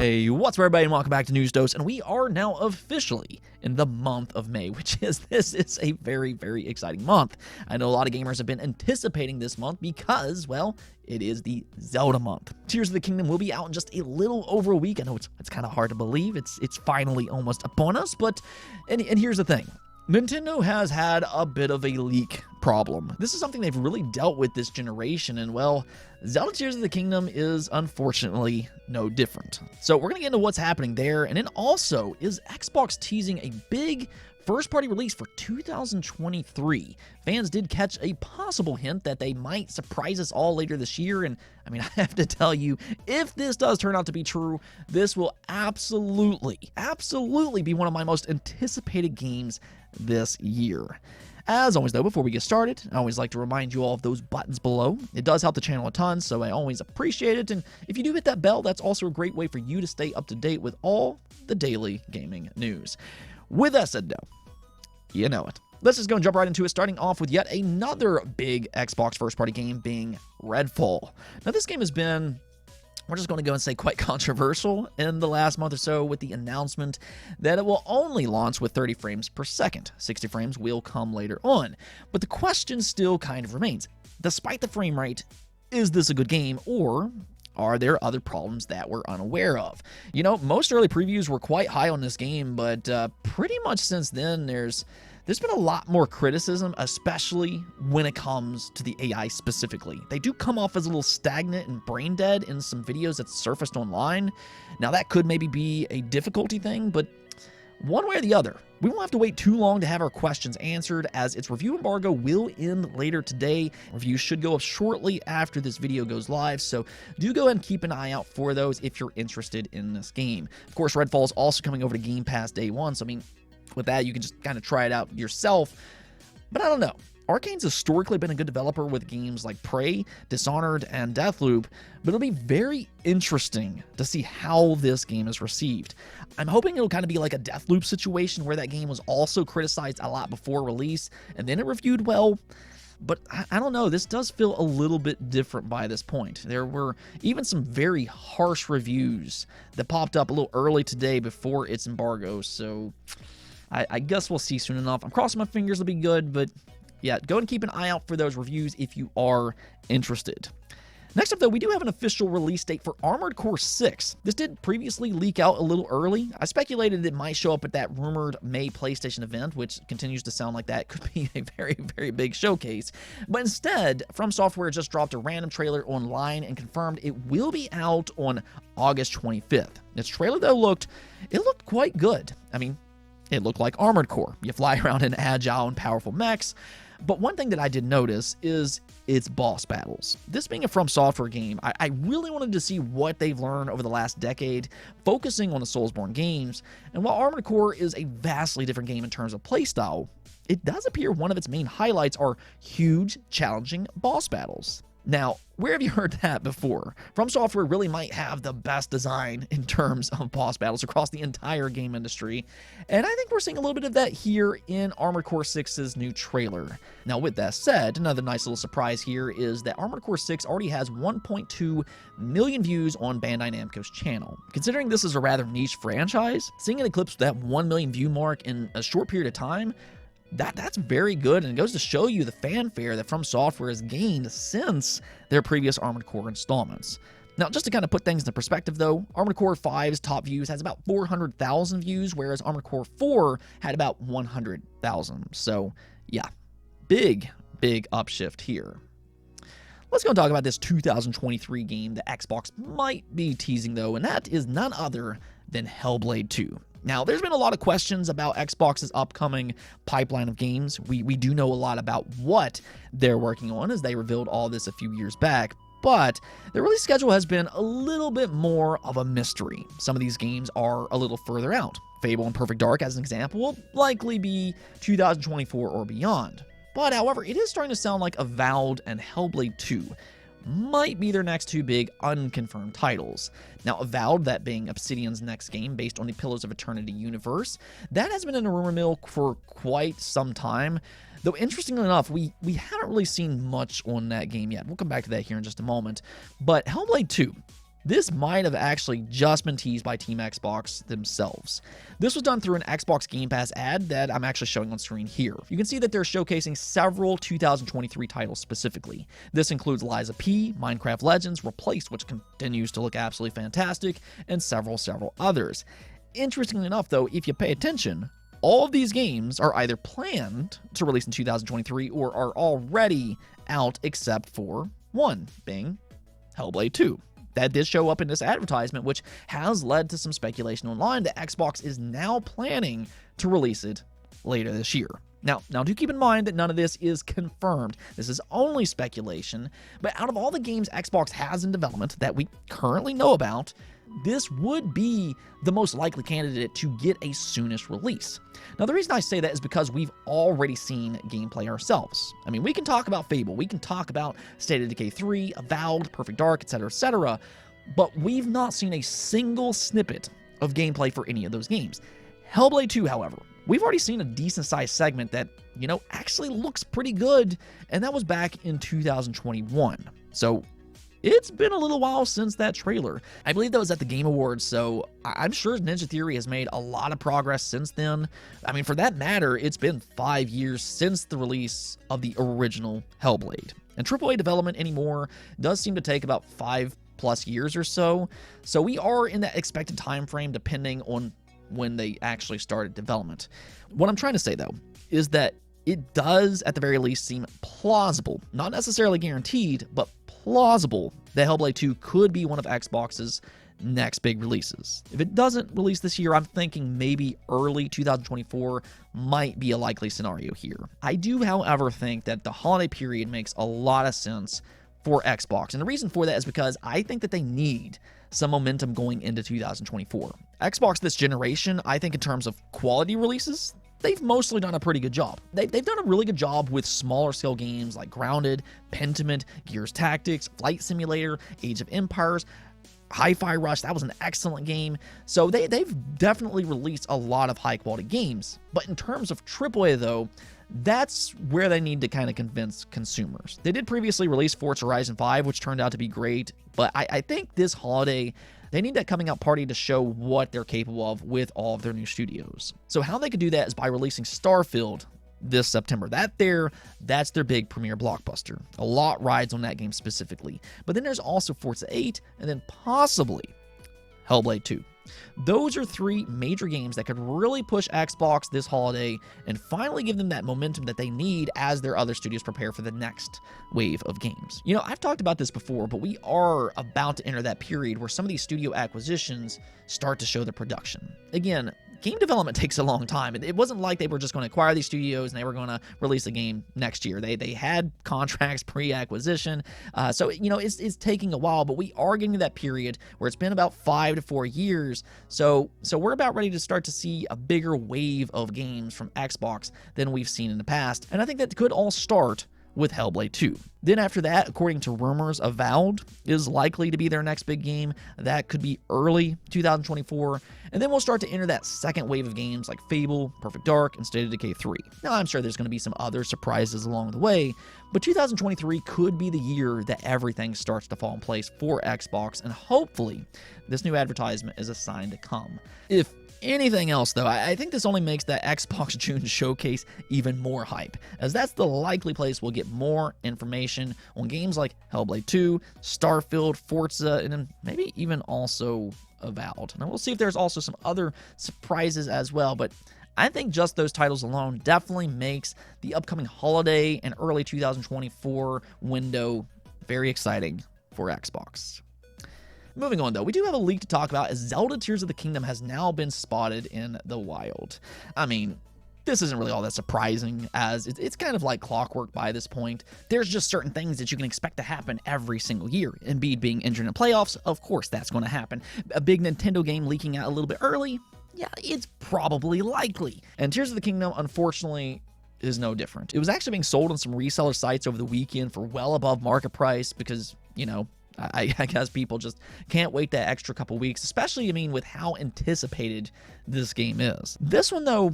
Hey, what's up everybody, and welcome back to News Dose, and we are now officially in the month of May, this is a very, very exciting month. I know a lot of gamers have been anticipating this month because, well, it is the Zelda month. Tears of the Kingdom will be out in just a little over a week. I know it's kind of hard to believe. It's finally almost upon us, but and here's the thing. Nintendo has had a bit of a leak problem. This is something they've really dealt with this generation, and well, Zelda Tears of the Kingdom is unfortunately no different. So we're going to get into what's happening there, and then also, is Xbox teasing a big first-party release for 2023? Fans did catch a possible hint that they might surprise us all later this year, and I mean, I have to tell you, if this does turn out to be true, this will absolutely be one of my most anticipated games this year. As always though, before we get started, I always like to remind you all of those buttons below. It does help the channel a ton, so I always appreciate it, and if you do hit that bell, that's also a great way for you to stay up to date with all the daily gaming news. With that said though, you know it. Let's just go and jump right into it, starting off with yet another big Xbox first-party game being Redfall. Now this game has been, we're just going to go and say, quite controversial in the last month or so with the announcement that it will only launch with 30 frames per second. 60 frames will come later on. But the question still kind of remains. Despite the frame rate, is this a good game, or are there other problems that we're unaware of? You know, most early previews were quite high on this game, but pretty much since then, there's been a lot more criticism, especially when it comes to the AI specifically. They do come off as a little stagnant and brain dead in some videos that surfaced online. Now that could maybe be a difficulty thing, but one way or the other, we won't have to wait too long to have our questions answered, as its review embargo will end later today. Reviews should go up shortly after this video goes live, so do go ahead and keep an eye out for those if you're interested in this game. Of course, Redfall is also coming over to Game Pass day one, so I mean, with that, you can just kind of try it out yourself. But I don't know. Arcane's historically been a good developer with games like Prey, Dishonored, and Deathloop, but it'll be very interesting to see how this game is received. I'm hoping it'll kind of be like a Deathloop situation where that game was also criticized a lot before release, and then it reviewed well. But I don't know, this does feel a little bit different by this point. There were even some very harsh reviews that popped up a little early today before its embargo, so I guess we'll see soon enough. I'm crossing my fingers it'll be good, but yeah, go and keep an eye out for those reviews if you are interested. Next up, though, we do have an official release date for Armored Core 6. This did previously leak out a little early. I speculated it might show up at that rumored May PlayStation event, which continues to sound like that could be a very, very big showcase. But instead, From Software just dropped a random trailer online and confirmed it will be out on August 25th. This trailer, though, looked quite good. I mean, it looked like Armored Core. You fly around in agile and powerful mechs. But one thing that I did notice is its boss battles. This being a From Software game, I really wanted to see what they've learned over the last decade, focusing on the Soulsborne games. And while Armored Core is a vastly different game in terms of playstyle, it does appear one of its main highlights are huge, challenging boss battles. Now, where have you heard that before? From Software really might have the best design in terms of boss battles across the entire game industry, and I think we're seeing a little bit of that here in Armored Core 6's new trailer. Now, with that said, another nice little surprise here is that Armored Core 6 already has 1.2 million views on Bandai Namco's channel. Considering this is a rather niche franchise, seeing it eclipse that 1 million view mark in a short period of time, that's very good, and it goes to show you the fanfare that From Software has gained since their previous Armored Core installments. Now, just to kind of put things into perspective, though, Armored Core 5's top views has about 400,000 views, whereas Armored Core 4 had about 100,000. So, yeah, big upshift here. Let's go and talk about this 2023 game that Xbox might be teasing, though, and that is none other than Hellblade 2. Now, there's been a lot of questions about Xbox's upcoming pipeline of games. We do know a lot about what they're working on, as they revealed all this a few years back, but the release schedule has been a little bit more of a mystery. Some of these games are a little further out. Fable and Perfect Dark, as an example, will likely be 2024 or beyond. But, however, it is starting to sound like Avowed and Hellblade 2 might be their next two big unconfirmed titles. Now, Avowed, that being Obsidian's next game based on the Pillars of Eternity universe, that has been in a rumor mill for quite some time. Though, interestingly enough, we haven't really seen much on that game yet. We'll come back to that here in just a moment. But Hellblade 2, This might have actually just been teased by Team Xbox themselves. This was done through an Xbox Game Pass ad that I'm actually showing on screen here. You can see that they're showcasing several 2023 titles specifically. This includes Liza P, Minecraft Legends, Replaced, which continues to look absolutely fantastic, and several others. Interestingly enough, though, if you pay attention, all of these games are either planned to release in 2023 or are already out, except for one, being Hellblade 2. That did show up in this advertisement, which has led to some speculation online that Xbox is now planning to release it later this year. Now do keep in mind that none of this is confirmed. This is only speculation, but out of all the games Xbox has in development that we currently know about, this would be the most likely candidate to get a soonish release. Now, the reason I say that is because we've already seen gameplay ourselves. I mean, we can talk about Fable, we can talk about State of Decay 3, Avowed, Perfect Dark, etc., but we've not seen a single snippet of gameplay for any of those games. Hellblade 2, however, we've already seen a decent-sized segment that, actually looks pretty good, and that was back in 2021. So it's been a little while since that trailer. I believe that was at the Game Awards, so I'm sure Ninja Theory has made a lot of progress since then. I mean, for that matter, it's been 5 years since the release of the original Hellblade. And AAA development anymore does seem to take about 5+ years or so. So we are in that expected time frame depending on when they actually started development. What I'm trying to say, though, is that it does, at the very least, seem plausible, not necessarily guaranteed, but plausible that Hellblade 2 could be one of Xbox's next big releases. If it doesn't release this year, I'm thinking maybe early 2024 might be a likely scenario here. I do, however, think that the holiday period makes a lot of sense for Xbox, and the reason for that is because I think that they need some momentum going into 2024. Xbox this generation, I think in terms of quality releases, they've mostly done a pretty good job. They've done a really good job with smaller scale games like Grounded, Pentiment, Gears Tactics, Flight Simulator, Age of Empires, Hi-Fi Rush. That was an excellent game. So they've definitely released a lot of high quality games. But in terms of AAA though, that's where they need to kind of convince consumers. They did previously release Forza Horizon 5, which turned out to be great, but I think this holiday, they need that coming out party to show what they're capable of with all of their new studios. So how they could do that is by releasing Starfield this September. That's their big premiere blockbuster. A lot rides on that game specifically. But then there's also Forza 8, and then possibly Hellblade 2. Those are 3 major games that could really push Xbox this holiday and finally give them that momentum that they need as their other studios prepare for the next wave of games. I've talked about this before, but we are about to enter that period where some of these studio acquisitions start to show their production. Again, game development takes a long time. It wasn't like they were just going to acquire these studios and they were going to release a game next year. They had contracts pre-acquisition. So it's taking a while, but we are getting to that period where it's been about 5 to 4 years. So we're about ready to start to see a bigger wave of games from Xbox than we've seen in the past. And I think that could all start with Hellblade 2. Then after that, according to rumors, Avowed is likely to be their next big game. That could be early 2024. And then we'll start to enter that second wave of games like Fable, Perfect Dark, and State of Decay 3. Now, I'm sure there's going to be some other surprises along the way, but 2023 could be the year that everything starts to fall in place for Xbox, and hopefully this new advertisement is a sign to come. If anything else, though, I think this only makes that Xbox June showcase even more hype, as that's the likely place we'll get more information on games like Hellblade 2, Starfield, Forza, and then maybe even also Avowed. Now, we'll see if there's also some other surprises as well, but I think just those titles alone definitely makes the upcoming holiday and early 2024 window very exciting for Xbox. Moving on, though, we do have a leak to talk about as Zelda Tears of the Kingdom has now been spotted in the wild. I mean, this isn't really all that surprising, as it's kind of like clockwork by this point. There's just certain things that you can expect to happen every single year. Embiid being injured in playoffs, of course that's going to happen. A big Nintendo game leaking out a little bit early, yeah, it's probably likely. And Tears of the Kingdom, unfortunately, is no different. It was actually being sold on some reseller sites over the weekend for well above market price because, I guess people just can't wait that extra couple weeks, especially, with how anticipated this game is. This one, though,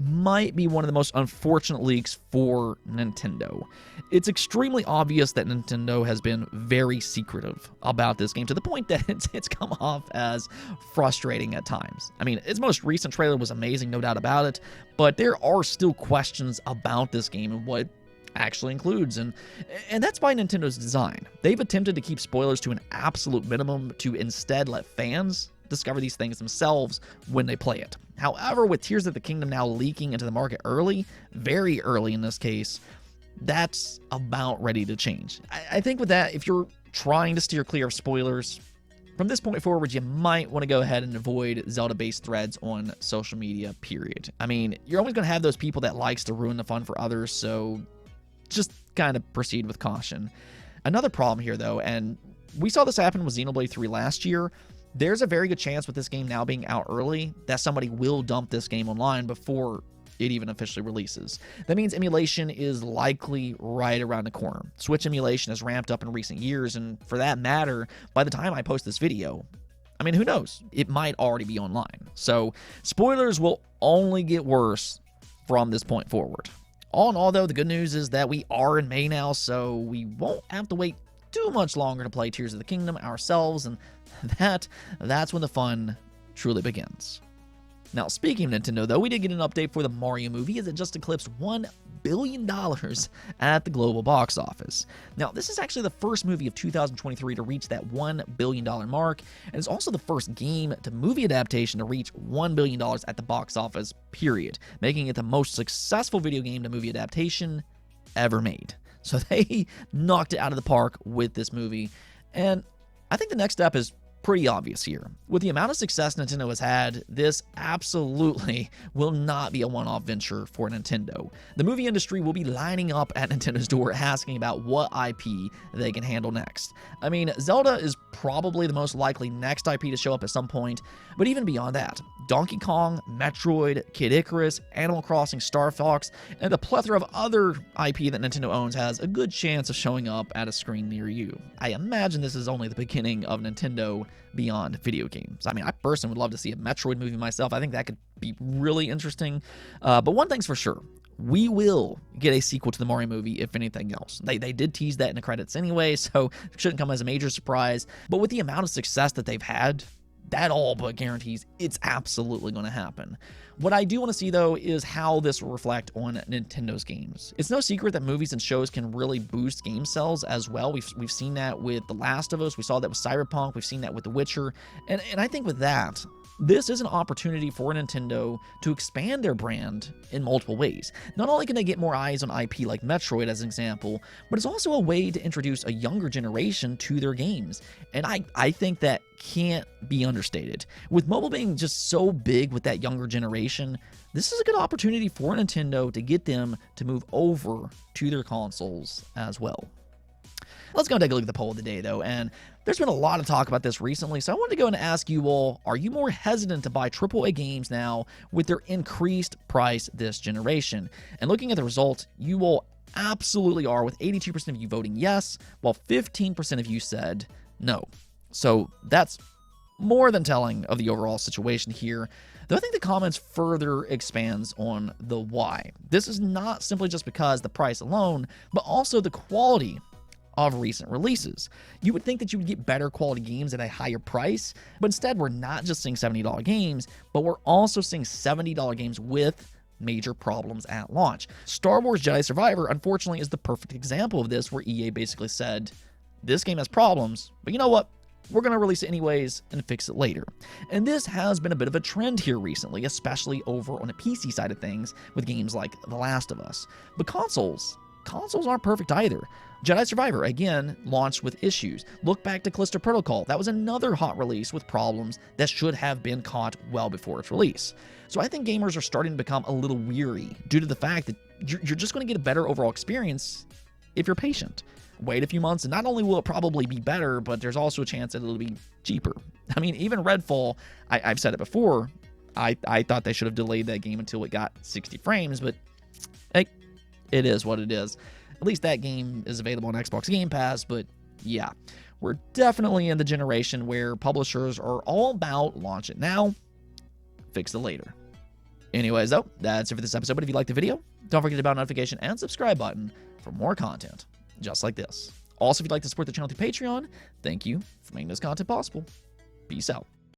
might be one of the most unfortunate leaks for Nintendo. It's extremely obvious that Nintendo has been very secretive about this game, to the point that it's come off as frustrating at times. I mean, its most recent trailer was amazing, no doubt about it, but there are still questions about this game and what actually includes, and that's by Nintendo's design. They've attempted to keep spoilers to an absolute minimum to instead let fans discover these things themselves when they play it. However, with Tears of the Kingdom now leaking into the market early, very early in this case, that's about ready to change. I think with that, if you're trying to steer clear of spoilers, from this point forward, you might want to go ahead and avoid Zelda-based threads on social media, period. I mean, you're always going to have those people that likes to ruin the fun for others, so just kind of proceed with caution. Another problem here, though, and we saw this happen with Xenoblade 3 last year, there's a very good chance with this game now being out early that somebody will dump this game online before it even officially releases. That means emulation is likely right around the corner. Switch emulation has ramped up in recent years, and for that matter, by the time I post this video, I mean, who knows? It might already be online. So spoilers will only get worse from this point forward. All in all, though, the good news is that we are in May now, so we won't have to wait too much longer to play Tears of the Kingdom ourselves, and that's when the fun truly begins. Now, speaking of Nintendo, though, we did get an update for the Mario movie as it just eclipsed $1 billion at the global box office. Now, this is actually the first movie of 2023 to reach that $1 billion mark, and it's also the first game to movie adaptation to reach $1 billion at the box office, period, making it the most successful video game to movie adaptation ever made. So they knocked it out of the park with this movie, and I think the next step is pretty obvious here. With the amount of success Nintendo has had, this absolutely will not be a one-off venture for Nintendo. The movie industry will be lining up at Nintendo's door asking about what IP they can handle next. I mean, Zelda is probably the most likely next IP to show up at some point, but even beyond that, Donkey Kong, Metroid, Kid Icarus, Animal Crossing, Star Fox, and a plethora of other IP that Nintendo owns has a good chance of showing up at a screen near you. I imagine this is only the beginning of Nintendo beyond video games. I mean, I personally would love to see a Metroid movie myself. I think that could be really interesting. But one thing's for sure, we will get a sequel to the Mario movie, if anything else. They did tease that in the credits anyway, so it shouldn't come as a major surprise. But with the amount of success that they've had, that all but guarantees it's absolutely going to happen. What I do want to see, though, is how this will reflect on Nintendo's games. It's no secret that movies and shows can really boost game sales as well. We've seen that with The Last of Us. We saw that with Cyberpunk. We've seen that with The Witcher. And I think with that, this is an opportunity for Nintendo to expand their brand in multiple ways. Not only can they get more eyes on IP like Metroid as an example, but it's also a way to introduce a younger generation to their games. And I think that can't be understated. With mobile being just so big with that younger generation, this is a good opportunity for Nintendo to get them to move over to their consoles as well. Let's go and take a look at the poll of the day, though, and there's been a lot of talk about this recently, so I wanted to go and ask you all, are you more hesitant to buy AAA games now with their increased price this generation? And looking at the results, you all absolutely are, with 82% of you voting yes, while 15% of you said no. So that's more than telling of the overall situation here. Though I think the comments further expands on the why. This is not simply just because the price alone, but also the quality of recent releases. You would think that you would get better quality games at a higher price, but instead we're not just seeing $70 games, but we're also seeing $70 games with major problems at launch. Star Wars Jedi Survivor, unfortunately, is the perfect example of this, where EA basically said, this game has problems, but you know what? We're going to release it anyways and fix it later. And this has been a bit of a trend here recently, especially over on the PC side of things with games like The Last of Us. But consoles aren't perfect either. Jedi Survivor, again, launched with issues. Look back to Callisto Protocol. That was another hot release with problems that should have been caught well before its release. So I think gamers are starting to become a little weary due to the fact that you're just going to get a better overall experience if you're patient. Wait a few months, and not only will it probably be better, but there's also a chance that it'll be cheaper. I mean, even Redfall, I've said it before, I thought they should have delayed that game until it got 60 frames, but hey, it is what it is. At least that game is available on Xbox Game Pass, but yeah, we're definitely in the generation where publishers are all about launch it now, fix it later. Anyways, though, that's it for this episode. But if you liked the video, don't forget to bell notification and subscribe button for more content just like this. Also, if you'd like to support the channel through Patreon, thank you for making this content possible. Peace out.